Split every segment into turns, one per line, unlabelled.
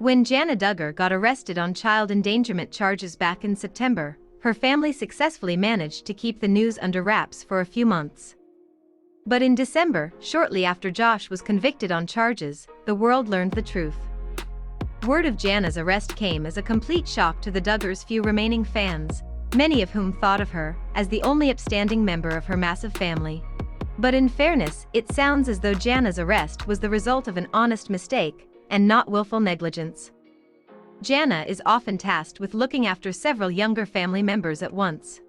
When Jana Duggar got arrested on child endangerment charges back in September, her family successfully managed to keep the news under wraps for a few months. But in December, shortly after Josh was convicted on charges, the world learned the truth. Word of Jana's arrest came as a complete shock to the Duggars' few remaining fans, many of whom thought of her as the only upstanding member of her massive family. But in fairness, it sounds as though Jana's arrest was the result of an honest mistake, and not willful negligence. Jana is often tasked with looking after several younger family members at once.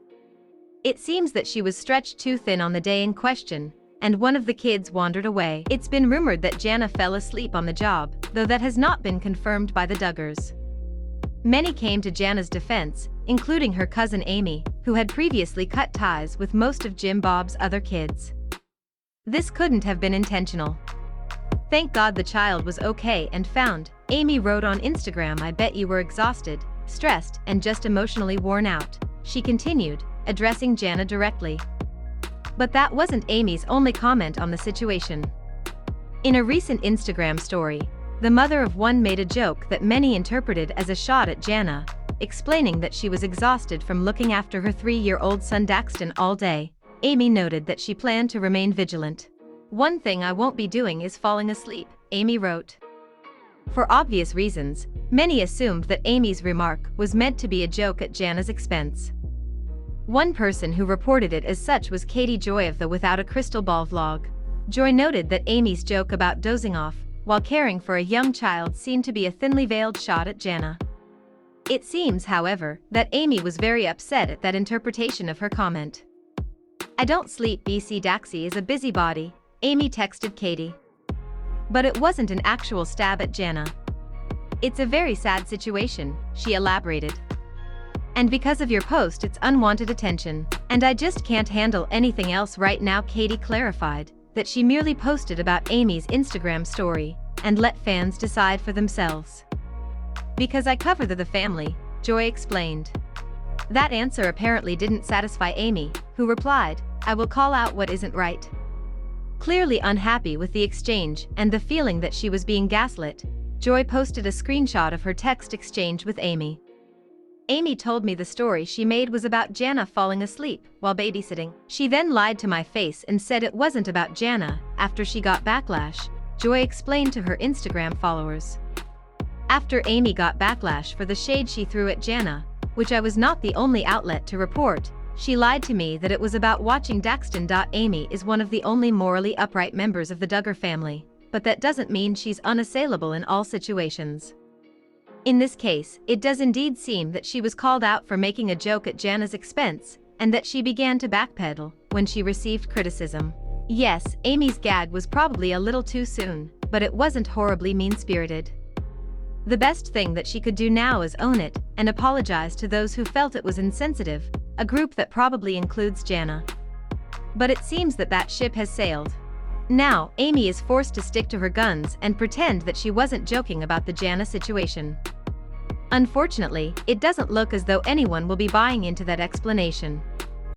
It seems that she was stretched too thin on the day in question, and one of the kids wandered away. It's been rumored that Jana fell asleep on the job, though that has not been confirmed by the Duggars. Many came to Jana's defense, including her cousin Amy, who had previously cut ties with most of Jim Bob's other kids. This couldn't have been intentional. "Thank God the child was okay and found," Amy wrote on Instagram. "I bet you were exhausted, stressed, and just emotionally worn out," she continued, addressing Jana directly. But that wasn't Amy's only comment on the situation. In a recent Instagram story, the mother of one made a joke that many interpreted as a shot at Jana, explaining that she was exhausted from looking after her 3-year-old son Daxton all day. Amy noted that she planned to remain vigilant. "One thing I won't be doing is falling asleep," Amy wrote. For obvious reasons, many assumed that Amy's remark was meant to be a joke at Jana's expense. One person who reported it as such was Katie Joy of the Without a Crystal Ball vlog. Joy noted that Amy's joke about dozing off while caring for a young child seemed to be a thinly veiled shot at Jana. It seems, however, that Amy was very upset at that interpretation of her comment. "I don't sleep. BC Daxie is a busybody," Amy texted Katie. But it wasn't an actual stab at Jana. "It's a very sad situation," she elaborated. "And because of your post it's unwanted attention, and I just can't handle anything else right now." Katie clarified that she merely posted about Amy's Instagram story and let fans decide for themselves. "Because I cover the family," Joy explained. That answer apparently didn't satisfy Amy, who replied, "I will call out what isn't right." Clearly unhappy with the exchange and the feeling that she was being gaslit, Joy posted a screenshot of her text exchange with Amy. "Amy told me the story she made was about Jana falling asleep while babysitting. She then lied to my face and said it wasn't about Jana." After she got backlash, Joy explained to her Instagram followers. "After Amy got backlash for the shade she threw at Jana, which I was not the only outlet to report, she lied to me that it was about watching Daxton. Amy is one of the only morally upright members of the Duggar family, but that doesn't mean she's unassailable in all situations. In this case, it does indeed seem that she was called out for making a joke at Jana's expense, and that she began to backpedal when she received criticism. Yes, Amy's gag was probably a little too soon, but it wasn't horribly mean-spirited. The best thing that she could do now is own it and apologize to those who felt it was insensitive, a group that probably includes Jana. But it seems that that ship has sailed. Now, Amy is forced to stick to her guns and pretend that she wasn't joking about the Jana situation. Unfortunately, it doesn't look as though anyone will be buying into that explanation.